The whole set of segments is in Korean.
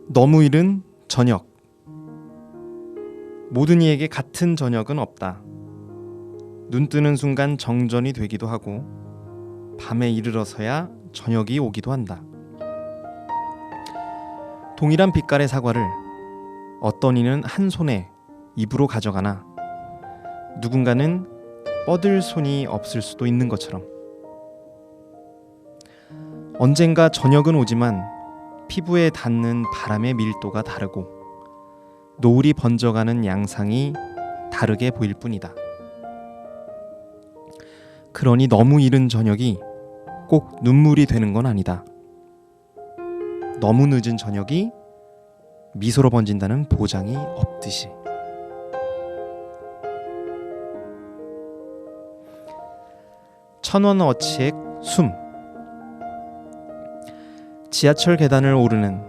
너무 이른 저녁. 모든 이에게 같은 저녁은 없다. 눈 뜨는 순간 정전이 되기도 하고 밤에 이르러서야 저녁이 오기도 한다. 동일한 빛깔의 사과를 어떤 이는 한 손에 입으로 가져가나 누군가는 뻗을 손이 없을 수도 있는 것처럼 언젠가 저녁은 오지만 피부에 닿는 바람의 밀도가 다르고 노을이 번져가는 양상이 다르게 보일 뿐이다. 그러니 너무 이른 저녁이 꼭 눈물이 되는 건 아니다. 너무 늦은 저녁이 미소로 번진다는 보장이 없듯이. 천원어치의 숨. 지하철 계단을 오르는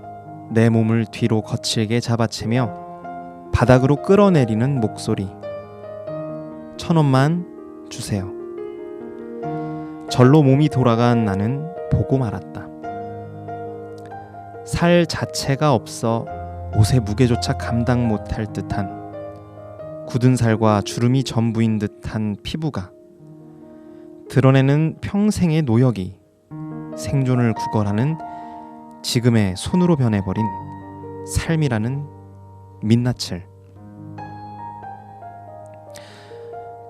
내 몸을 뒤로 거칠게 잡아채며 바닥으로 끌어내리는 목소리. 1,000원만 주세요. 절로 몸이 돌아간 나는 보고 말았다. 살 자체가 없어 옷의 무게조차 감당 못할 듯한 굳은 살과 주름이 전부인 듯한 피부가 드러내는 평생의 노역이 생존을 구걸하는 지금의 손으로 변해버린 삶이라는 민낯을.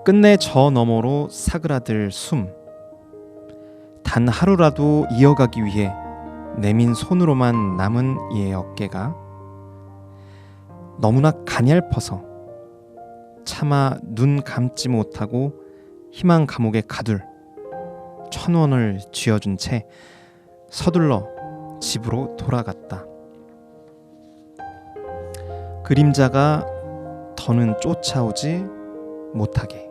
끝내 저 너머로 사그라들 숨. 단 하루라도 이어가기 위해 내민 손으로만 남은 이의 어깨가 너무나 가냘퍼서 차마 눈 감지 못하고 희망 감옥에 가둘 1,000원을 쥐어준 채 서둘러 집으로 돌아갔다. 그림자가 더는 쫓아오지 못하게.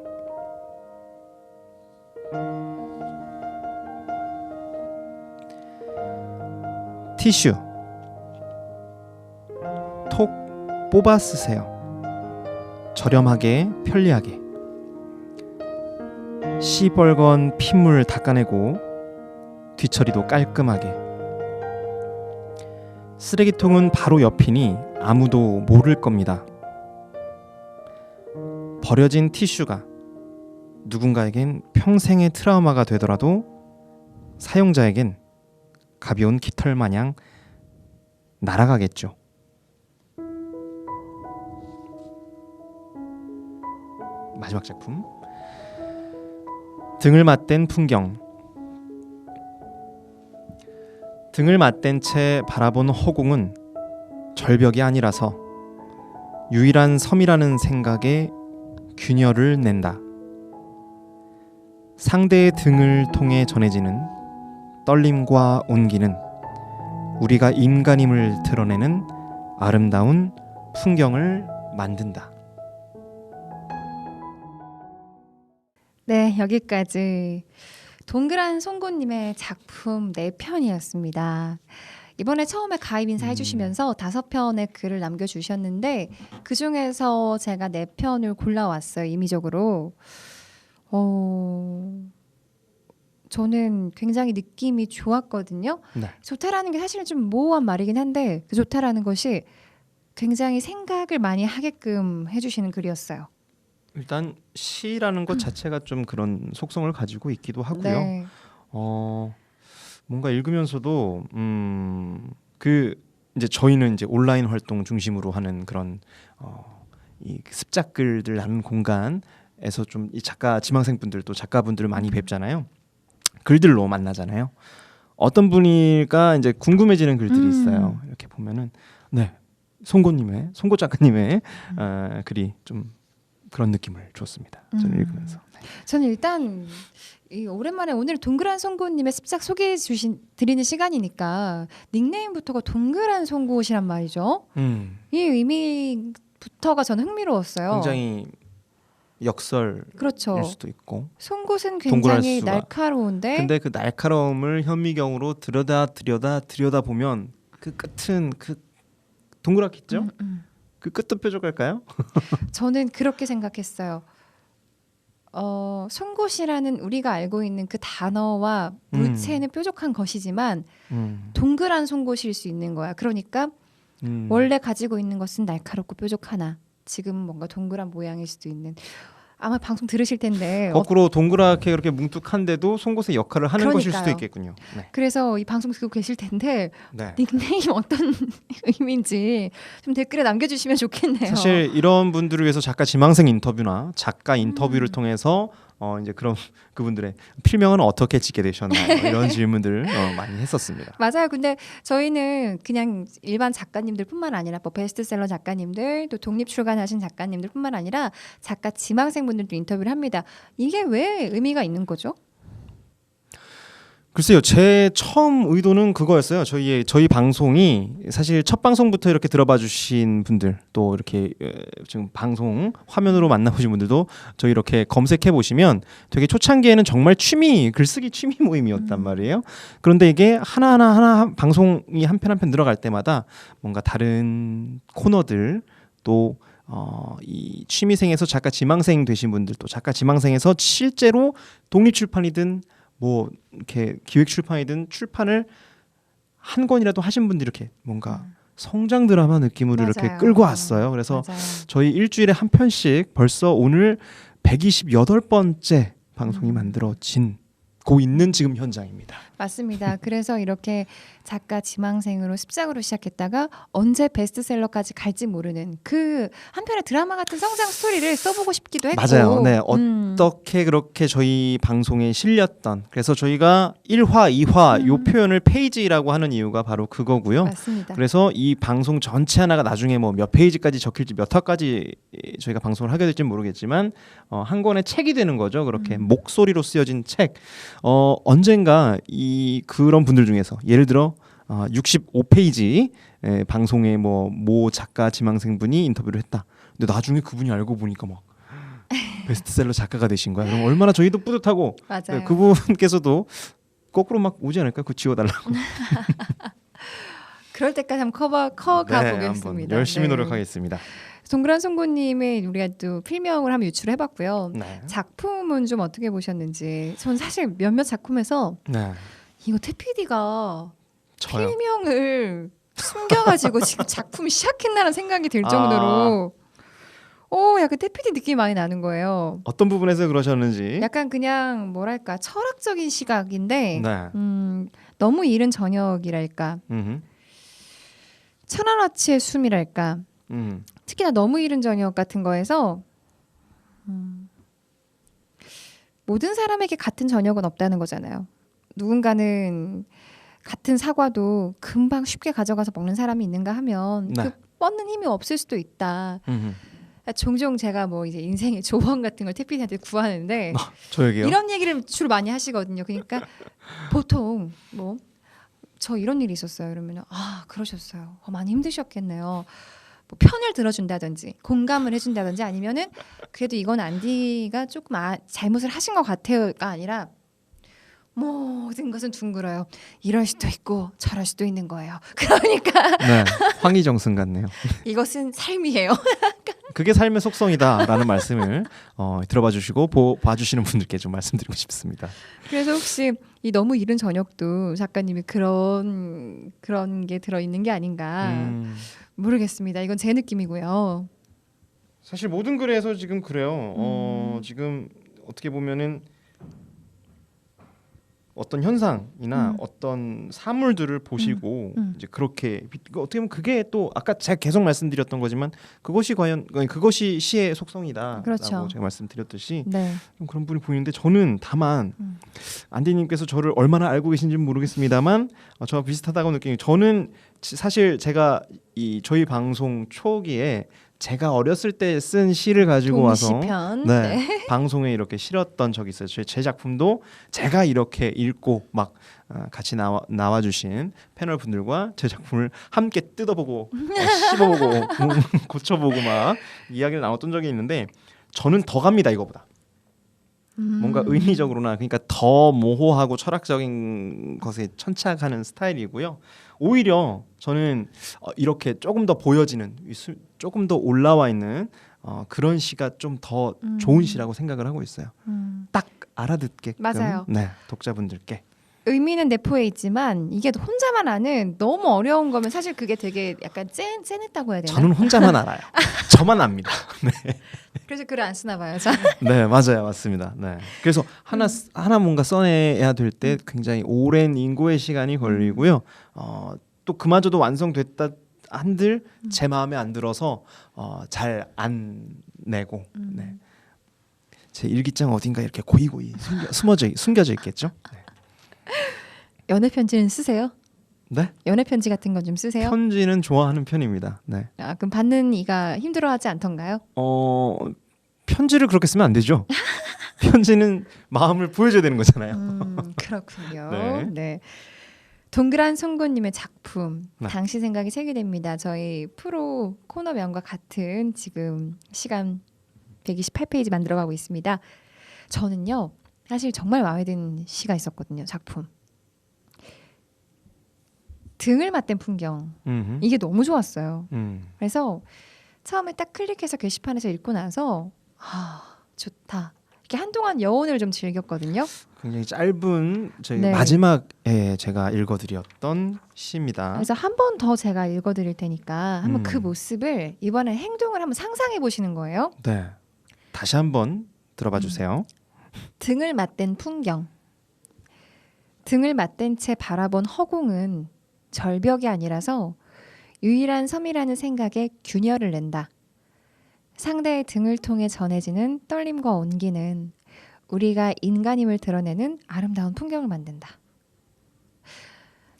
티슈 톡 뽑아 쓰세요. 저렴하게 편리하게. 시뻘건 핏물 닦아내고 뒤처리도 깔끔하게. 쓰레기통은 바로 옆이니 아무도 모를 겁니다. 버려진 티슈가 누군가에겐 평생의 트라우마가 되더라도 사용자에겐 가벼운 깃털 마냥 날아가겠죠. 마지막 작품. 등을 맞댄 풍경. 등을 맞댄 채 바라본 허공은 절벽이 아니라서 유일한 섬이라는 생각에 균열을 낸다. 상대의 등을 통해 전해지는 떨림과 온기는 우리가 인간임을 드러내는 아름다운 풍경을 만든다. 네, 여기까지 동그란 송곳님의 작품 4편이었습니다. 이번에 처음에 가입 인사 해주시면서 5편의 글을 남겨주셨는데 그중에서 제가 4편을 골라왔어요. 임의적으로. 저는 굉장히 느낌이 좋았거든요. 네. 좋다라는 게 사실은 좀 모호한 말이긴 한데 그 좋다라는 것이 굉장히 생각을 많이 하게끔 해주시는 글이었어요. 일단 시라는 것 자체가 좀 그런 속성을 가지고 있기도 하고요. 네. 뭔가 읽으면서도 그 이제 저희는 이제 온라인 활동 중심으로 하는 그런 이 습작 글들 하는 공간에서 좀 이 작가 지망생분들도 작가분들을 많이 뵙잖아요. 글들로 만나잖아요. 어떤 분이가 이제 궁금해지는 글들이 있어요. 이렇게 보면은 네 송곳 작가님의 글이 좀 그런 느낌을 줬습니다. 저는 읽으면서. 저는 일단 오랜만에 오늘 동그란 송곳님의 습작 소개해 드리는 시간이니까 닉네임부터가 동그란 송곳이란 말이죠. 이 의미부터가 저는 흥미로웠어요. 굉장히 역설일 그렇죠. 수도 있고. 송곳은 동그랄 굉장히 수가. 날카로운데 근데 그 날카로움을 현미경으로 들여다 보면 그 끝은 그 동그랗겠죠? 그 끝도 뾰족할까요? 저는 그렇게 생각했어요. 송곳이라는 우리가 알고 있는 그 단어와 물체는 뾰족한 것이지만 동그란 송곳일 수 있는 거야. 그러니까 원래 가지고 있는 것은 날카롭고 뾰족하나 지금 뭔가 동그란 모양일 수도 있는. 아마 방송 들으실 텐데 거꾸로 동그랗게 그렇게 뭉툭한데도 송곳의 역할을 하는 것일 수도 그러니까요. 있겠군요. 네. 그래서 이 방송 듣고 계실 텐데 네. 닉네임 어떤 의미인지 좀 댓글에 남겨주시면 좋겠네요. 사실 이런 분들을 위해서 작가 지망생 인터뷰나 작가 인터뷰를 통해서 이제 그런 그분들의 필명은 어떻게 짓게 되셨나요? 이런 질문들 많이 했었습니다. 맞아요. 근데 저희는 그냥 일반 작가님들뿐만 아니라 뭐 베스트셀러 작가님들 또 독립 출간하신 작가님들뿐만 아니라 작가 지망생분들도 인터뷰를 합니다. 이게 왜 의미가 있는 거죠? 글쎄요, 제 처음 의도는 그거였어요. 저희 방송이 사실 첫 방송부터 이렇게 들어봐 주신 분들, 또 이렇게 지금 방송 화면으로 만나보신 분들도 저희 이렇게 검색해 보시면 되게 초창기에는 정말 글쓰기 취미 모임이었단 말이에요. 그런데 이게 하나 방송이 한 편 한 편 늘어갈 때마다 뭔가 다른 코너들 또 이 취미생에서 작가 지망생 되신 분들, 또 작가 지망생에서 실제로 독립 출판이든 뭐 이렇게 기획 출판이든 출판을 한 권이라도 하신 분들이 이렇게 뭔가 성장 드라마 느낌으로 이렇게 맞아요. 끌고 왔어요. 그래서 맞아요. 저희 일주일에 한 편씩 벌써 오늘 128번째 방송이 만들어지고 있는 지금 현장입니다. 맞습니다. 그래서 이렇게 작가 지망생으로 습작으로 시작했다가 언제 베스트셀러까지 갈지 모르는 그 한편의 드라마 같은 성장 스토리를 써보고 싶기도 했고. 맞아요. 네, 어떻게 그렇게 저희 방송에 실렸던, 그래서 저희가 1화, 2화 요 표현을 페이지라고 하는 이유가 바로 그거고요. 맞습니다. 그래서 이 방송 전체 하나가 나중에 뭐 몇 페이지까지 적힐지 몇 화까지 저희가 방송을 하게 될지 모르겠지만 한 권의 책이 되는 거죠. 그렇게 목소리로 쓰여진 책. 언젠가 그런 분들 중에서 예를 들어 65페이지 방송에 모 작가 지망생분이 인터뷰를 했다. 근데 나중에 그분이 알고 보니까 막 베스트셀러 작가가 되신 거야. 그럼 얼마나 저희도 뿌듯하고 맞아요. 그분께서도 거꾸로 막 오지 않을까? 그거 지워달라고. 그럴 때까지 한번 가보겠습니다. 한번 열심히 네. 노력하겠습니다. 동그란 송곳님의 우리가 또 필명을 한번 유출해봤고요. 네. 작품은 좀 어떻게 보셨는지. 전 사실 몇몇 작품에서 네. 이거 태PD가 저요. 필명을 숨겨가지고 지금 작품이 시작했나라는 생각이 들 정도로 약간 태PD 느낌이 많이 나는 거예요. 어떤 부분에서 그러셨는지. 약간 그냥 뭐랄까 철학적인 시각인데 네. 너무 이른 저녁이랄까 천안아치의 숨이랄까 특히나 너무 이른 저녁 같은 거에서 모든 사람에게 같은 저녁은 없다는 거잖아요. 누군가는 같은 사과도 금방 쉽게 가져가서 먹는 사람이 있는가 하면 네. 그 뻗는 힘이 없을 수도 있다. 종종 제가 뭐 이제 인생의 조언 같은 걸 태PD한테 구하는데 저에게요. 이런 얘기를 주로 많이 하시거든요. 그러니까 보통 뭐 저 이런 일이 있었어요. 이러면 그러셨어요. 많이 힘드셨겠네요. 뭐 편을 들어준다든지 공감을 해준다든지 아니면은 그래도 이건 안디가 조금 잘못을 하신 것 같아요가 아니라 모든 것은 둥글어요. 이럴 수도 있고 저럴 수도 있는 거예요. 그러니까 네. 황희정승 같네요. 이것은 삶이에요. 그게 삶의 속성이다라는 말씀을 들어봐 주시고 봐주시는 분들께 좀 말씀드리고 싶습니다. 그래서 혹시 이 너무 이른 저녁도 작가님이 그런 게 들어있는 게 아닌가 모르겠습니다. 이건 제 느낌이고요. 사실 모든 글에서 지금 그래요. 지금 어떻게 보면은 어떤 현상이나 어떤 사물들을 보시고 이제 그렇게 어떻게 보면 그게 또 아까 제가 계속 말씀드렸던 거지만 그것이 시의 속성이다라고 그렇죠. 제가 말씀드렸듯이 네. 좀 그런 분이 보이는데 저는 다만 안디님께서 저를 얼마나 알고 계신지는 모르겠습니다만 저와 비슷하다고 느끼는 저는 사실 제가 저희 방송 초기에 제가 어렸을 때 쓴 시를 가지고 와서 동시편. 네, 방송에 이렇게 실었던 적이 있어요. 제 작품도 제가 이렇게 읽고 막 같이 나와주신 패널 분들과 제 작품을 함께 뜯어보고 씹어보고 고쳐보고 막 이야기를 나눴던 적이 있는데 저는 더 갑니다 이거보다. 뭔가 의미적으로나 그러니까 더 모호하고 철학적인 것에 천착하는 스타일이고요. 오히려 저는 이렇게 조금 더 보여지는 조금 더 올라와 있는 그런 시가 좀 더 좋은 시라고 생각을 하고 있어요. 딱 알아듣게끔 맞아요. 네, 독자분들께. 의미는 내포해 있지만 이게 혼자만 아는 너무 어려운 거면 사실 그게 되게 약간 짠했다고 해야 되나? 저는 혼자만 알아요. 저만 압니다. 그래서 글을 안 쓰나 봐요. 저. 네, 맞아요, 맞습니다. 네, 그래서 하나 뭔가 써내야 될 때 굉장히 오랜 인고의 시간이 걸리고요. 또 그마저도 완성됐다 한들 제 마음에 안 들어서 잘 안 내고, 네. 제 일기장 어딘가 이렇게 고이고이 숨겨져 있겠죠. 네. 연애 편지는 쓰세요? 네? 연애 편지 같은 건 좀 쓰세요? 편지는 좋아하는 편입니다. 네. 아, 그럼 받는 이가 힘들어하지 않던가요? 편지를 그렇게 쓰면 안 되죠. 편지는 마음을 보여줘야 되는 거잖아요. 그렇군요. 네. 네. 동그란 송곳님의 작품 네. 당시 생각이 세계됩니다. 저희 프로 코너명과 같은 지금 시간 128페이지 만들어가고 있습니다. 저는요 사실 정말 마음에 드는 시가 있었거든요. 작품 등을 맞댄 풍경 이게 너무 좋았어요. 그래서 처음에 딱 클릭해서 게시판에서 읽고 나서 좋다. 이렇게 한동안 여운을 좀 즐겼거든요. 굉장히 짧은 저희 네. 마지막에 제가 읽어드렸던 시입니다. 그래서 한 번 더 제가 읽어드릴 테니까 한번 그 음. 모습을 이번에 행동을 한번 상상해 보시는 거예요. 네, 다시 한번 들어봐 주세요. 등을 맞댄 풍경. 등을 맞댄 채 바라본 허공은 절벽이 아니라서 유일한 섬이라는 생각에 균열을 낸다. 상대의 등을 통해 전해지는 떨림과 온기는 우리가 인간임을 드러내는 아름다운 풍경을 만든다.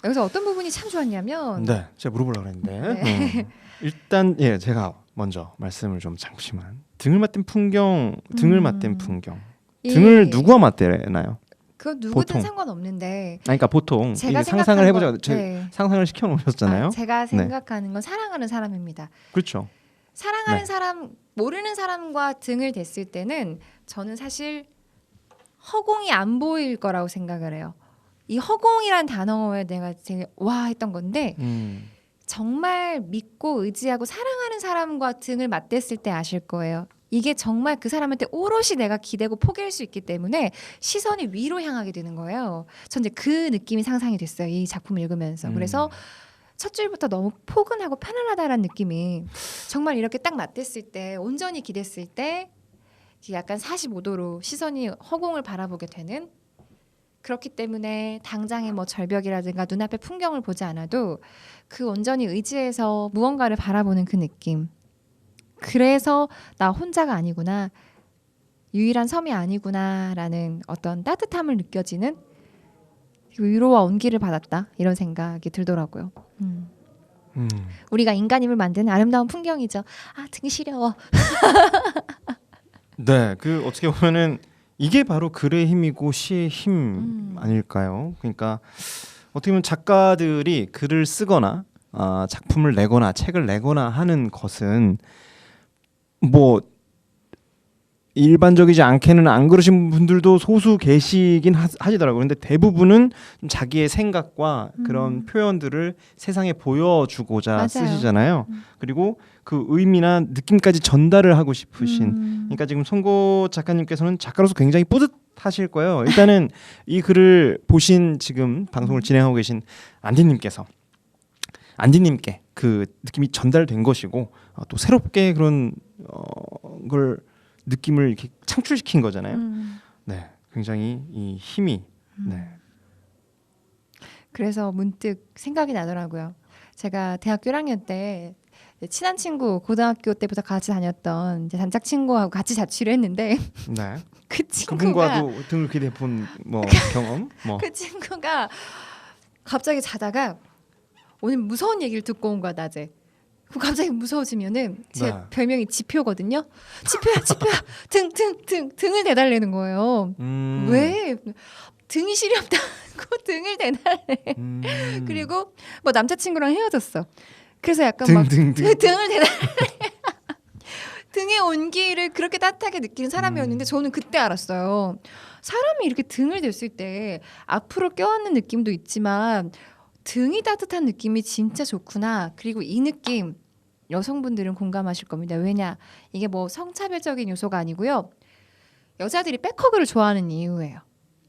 여기서 어떤 부분이 참 좋았냐면 네, 제가 물어보려고 했는데 네. 일단 제가 먼저 말씀을 좀 잠시만. 등을 맞댄 풍경, 등을 맞댄 풍경. 등을 누구와 맞대나요? 그거 누구든 보통. 상관없는데 그러니까 보통 제가 이게 상상을 해보자. 네. 상상을 시켜 놓으셨잖아요. 제가 생각하는 건 사랑하는 사람입니다. 그렇죠. 사랑하는 네. 사람, 모르는 사람과 등을 댔을 때는 저는 사실 허공이 안 보일 거라고 생각을 해요. 이 허공이란 단어에 내가 되게 와 했던 건데 정말 믿고 의지하고 사랑하는 사람과 등을 맞댔을 때 아실 거예요. 이게 정말 그 사람한테 오롯이 내가 기대고 포기할 수 있기 때문에 시선이 위로 향하게 되는 거예요. 전 이제 그 느낌이 상상이 됐어요. 이 작품을 읽으면서. 그래서 첫 줄부터 너무 포근하고 편안하다라는 느낌이 정말 이렇게 딱 맞댔을 때 온전히 기댔을 때 약간 45도로 시선이 허공을 바라보게 되는 그렇기 때문에 당장의 뭐 절벽이라든가 눈앞의 풍경을 보지 않아도 그 온전히 의지해서 무언가를 바라보는 그 느낌. 그래서 나 혼자가 아니구나. 유일한 섬이 아니구나라는 어떤 따뜻함을 느껴지는 위로와 온기를 받았다. 이런 생각이 들더라고요. 우리가 인간임을 만드는 아름다운 풍경이죠. 아, 등이 시려워. 네, 그 어떻게 보면은 이게 바로 글의 힘이고 시의 힘 아닐까요? 그러니까 어떻게 보면 작가들이 글을 쓰거나 작품을 내거나 책을 내거나 하는 것은 뭐 일반적이지 않게는 안 그러신 분들도 소수 계시긴 하시더라고요. 근데 대부분은 좀 자기의 생각과 그런 표현들을 세상에 보여주고자 맞아요. 쓰시잖아요. 그리고 그 의미나 느낌까지 전달을 하고 싶으신. 그러니까 지금 송고 작가님께서는 작가로서 굉장히 뿌듯하실 거예요. 일단은 이 글을 보신 지금 방송을 진행하고 계신 안디님께 그 느낌이 전달된 것이고 또 새롭게 그런 걸 느낌을 이렇게 창출시킨 거잖아요. 네, 굉장히 이 힘이. 네. 그래서 문득 생각이 나더라고요. 제가 대학교 1학년 때 친한 친구, 고등학교 때부터 같이 다녔던 이제 단짝 친구하고 같이 자취를 했는데 네. 그 친구가 그분과도 등을 기대 본 뭐 경험. 뭐. 그 친구가 갑자기 자다가 오늘 무서운 얘기를 듣고 온 거야 낮에. 그럼 갑자기 무서워지면은 제 네. 별명이 지표거든요. 지표야 등을 대달래는 거예요. 왜 등이 시렵다고 등을 대달래. 그리고 뭐 남자친구랑 헤어졌어. 그래서 약간 막 등을 대달래. 등의 온기를 그렇게 따뜻하게 느끼는 사람이었는데 저는 그때 알았어요. 사람이 이렇게 등을 댔을 때 앞으로 껴안는 느낌도 있지만 등이 따뜻한 느낌이 진짜 좋구나. 그리고 이 느낌 여성분들은 공감하실 겁니다. 왜냐? 이게 뭐 성차별적인 요소가 아니고요. 여자들이 백허그를 좋아하는 이유예요.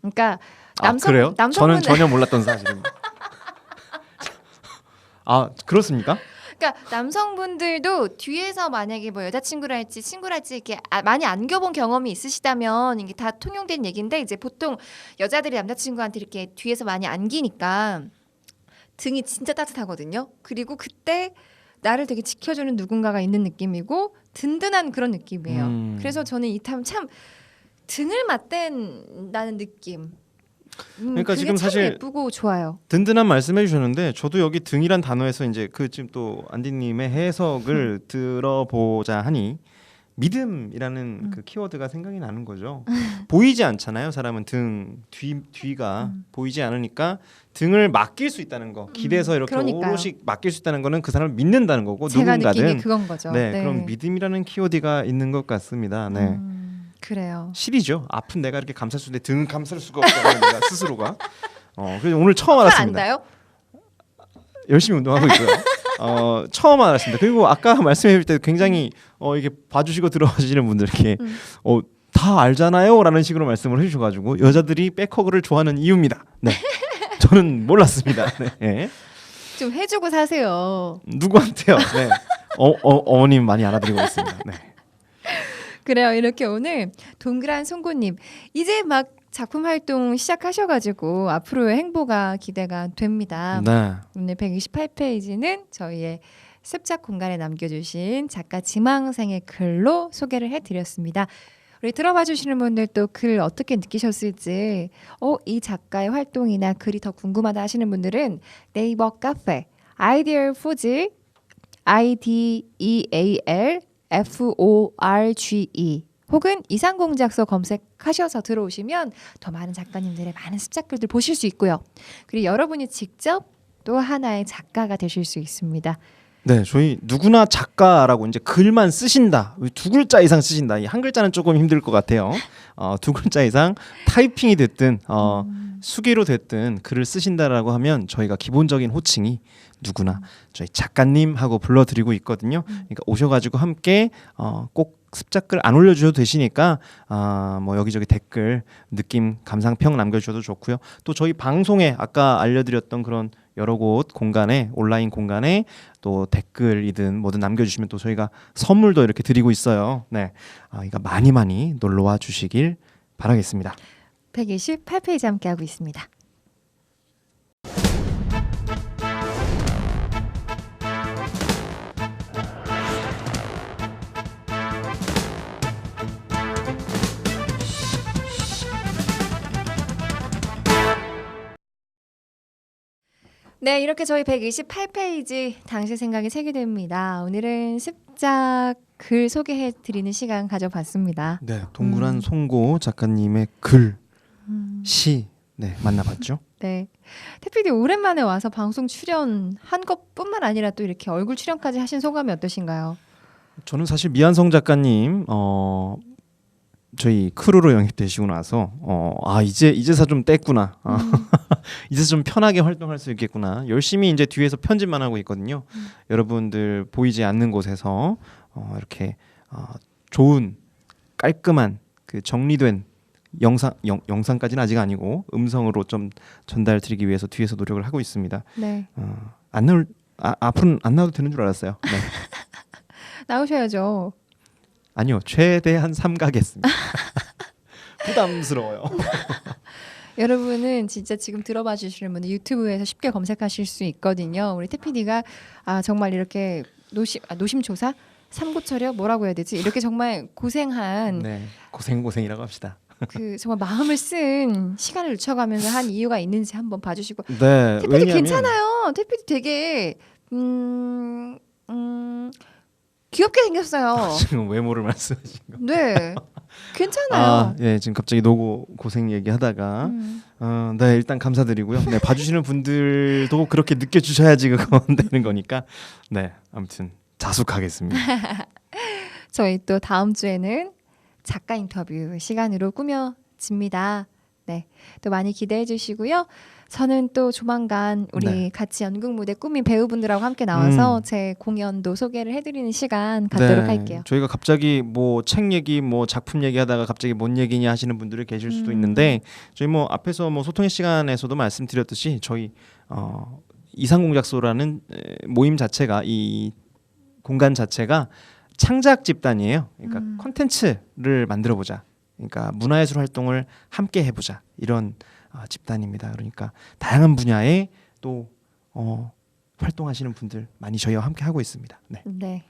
그러니까 그래요? 저는 남성분 전혀 몰랐던 사실입니다. 아 그렇습니까? 그러니까 남성분들도 뒤에서 만약에 뭐 여자친구랄지 친구랄지 이렇게 많이 안겨본 경험이 있으시다면 이게 다 통용된 얘기인데 이제 보통 여자들이 남자친구한테 이렇게 뒤에서 많이 안기니까 등이 진짜 따뜻하거든요. 그리고 그때 나를 되게 지켜주는 누군가가 있는 느낌이고 든든한 그런 느낌이에요. 그래서 저는 이 탐 참 등을 맞댄다는 느낌. 그러니까 그게 지금 참 사실 예쁘고 좋아요. 든든한 말씀해 주셨는데 저도 여기 등이란 단어에서 이제 그 지금 또 안디님의 해석을 들어보자 하니 믿음이라는 그 키워드가 생각이 나는 거죠. 보이지 않잖아요. 사람은 뒤가 보이지 않으니까 등을 맡길 수 있다는 거. 길에서 이렇게 그러니까요. 오롯이 맡길 수 있다는 거는 그 사람을 믿는다는 거고 제가 느낀 게 누군가든 그건 거죠. 네, 그럼 믿음이라는 키워드가 있는 것 같습니다. 네. 그래요. 실이죠. 아픈 내가 이렇게 감쌀 수 있는데 등을 감쌀 수가 없다는 내가 스스로가. 그래서 오늘 처음 알았습니다. 안다요? 열심히 운동하고 있고요. 처음 알았습니다. 그리고 아까 말씀해 줄 때 굉장히 이게 봐주시고 들어주시는 분들께 다 알잖아요라는 식으로 말씀을 해주셔가지고 여자들이 백허그를 좋아하는 이유입니다. 네, 저는 몰랐습니다. 네. 좀 해주고 사세요. 누구한테요? 네, 어머님 많이 알아드리고 있습니다. 네. 그래요. 이렇게 오늘 동그란 송곳님 이제 막 작품 활동 시작하셔가지고 앞으로의 행보가 기대가 됩니다. 네. 오늘 128페이지는 저희의 습작 공간에 남겨주신 작가 지망생의 글로 소개를 해드렸습니다. 우리 들어봐 주시는 분들 또 글 어떻게 느끼셨을지 이 작가의 활동이나 글이 더 궁금하다 하시는 분들은 네이버 카페 아이디얼 포즈 IDEALFORGE 혹은 이상공작소 검색하셔서 들어오시면 더 많은 작가님들의 많은 습작글들 보실 수 있고요. 그리고 여러분이 직접 또 하나의 작가가 되실 수 있습니다. 네, 저희 누구나 작가라고 이제 글만 쓰신다. 2글자 이상 쓰신다. 이 한 글자는 조금 힘들 것 같아요. 2글자 이상 타이핑이 됐든 수기로 됐든 글을 쓰신다라고 하면 저희가 기본적인 호칭이 누구나 저희 작가님 하고 불러드리고 있거든요. 그러니까 오셔가지고 함께 꼭 습작글 안 올려주셔도 되시니까 뭐 여기저기 댓글 느낌 감상평 남겨주셔도 좋고요. 또 저희 방송에 아까 알려드렸던 그런 여러 곳 공간에 온라인 공간에 또 댓글이든 뭐든 남겨주시면 또 저희가 선물도 이렇게 드리고 있어요. 네, 그러니까 많이 놀러와 주시길 바라겠습니다. 128페이지 함께하고 있습니다. 네, 이렇게 저희 128페이지 당시 생각이 체계됩니다. 오늘은 습작 글 소개해드리는 시간 가져봤습니다. 네, 동그란 송고 작가님의 글, 시, 네 만나봤죠. 네, 태피디 오랜만에 와서 방송 출연한 것뿐만 아니라 또 이렇게 얼굴 출연까지 하신 소감이 어떠신가요? 저는 사실 미안성 작가님 저희 크루로 영입되시고 나서 이제서 좀 뗐구나. 이제서 좀 편하게 활동할 수 있겠구나. 열심히 이제 뒤에서 편집만 하고 있거든요. 여러분들 보이지 않는 곳에서 이렇게 좋은 깔끔한 그 정리된 영상까지는 아직 아니고 음성으로 좀 전달드리기 위해서 뒤에서 노력을 하고 있습니다. 네. 안 나올 앞으로는 안 나와도 되는 줄 알았어요. 네. 나오셔야죠. 아니요, 최대한 삼가겠습니다. 부담스러워요. 여러분은 진짜 지금 들어봐 주시는 분들 유튜브에서 쉽게 검색하실 수 있거든요. 우리 태피디가 정말 이렇게 노심초사? 삼고철이요? 뭐라고 해야 되지? 이렇게 정말 고생한 네, 고생이라고 합시다. 그 정말 마음을 쓴 시간을 늦춰가면서 한 이유가 있는지 한번 봐주시고. 네, 태피디 괜찮아요. 태피디 되게 귀엽게 생겼어요. 지금 외모를 말씀하신 거. 네, 괜찮아요. 예, 지금 갑자기 노고 고생 얘기하다가 네, 일단 감사드리고요. 네, 봐주시는 분들도 그렇게 느껴주셔야지 그건 되는 거니까. 네, 아무튼 자숙하겠습니다. 저희 또 다음 주에는 작가 인터뷰 시간으로 꾸며집니다. 네, 또 많이 기대해 주시고요. 저는 또 조만간 우리 네. 같이 연극 무대 꾸민 배우분들하고 함께 나와서 제 공연도 소개를 해드리는 시간 갖도록 할게요. 저희가 갑자기 뭐 책 얘기, 뭐 작품 얘기하다가 갑자기 뭔 얘기냐 하시는 분들이 계실 수도 있는데 저희 뭐 앞에서 뭐 소통의 시간에서도 말씀드렸듯이 저희 이상공작소라는 모임 자체가 이 공간 자체가 창작 집단이에요. 그러니까 콘텐츠를 만들어 보자. 그러니까 문화예술 활동을 함께 해보자 이런 집단입니다. 그러니까 다양한 분야에 또 활동하시는 분들 많이 저희와 함께 하고 있습니다. 네. 네.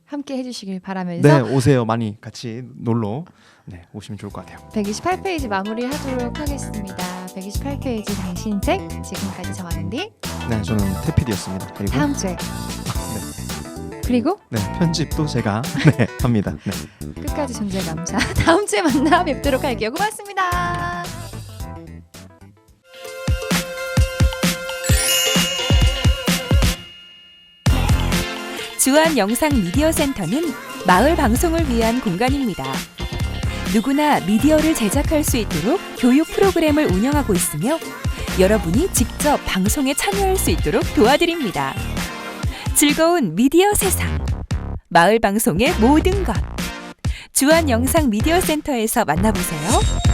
함께 해주시길 바라면서 네, 오세요. 많이 같이 놀러 오시면 좋을 것 같아요. 128페이지 마무리하도록 하겠습니다. 128페이지 당신 책 지금까지 정하는디 네, 저는 태피디였습니다. 그리고 다음 주에 그리고 편집도 제가 합니다. 네. 끝까지 존재 감사. 다음 주에 만나 뵙도록 할게요. 고맙습니다. 주한 영상 미디어 센터는 마을 방송을 위한 공간입니다. 누구나 미디어를 제작할 수 있도록 교육 프로그램을 운영하고 있으며 여러분이 직접 방송에 참여할 수 있도록 도와드립니다. 즐거운 미디어 세상, 마을 방송의 모든 것. 주한 영상 미디어 센터에서 만나보세요.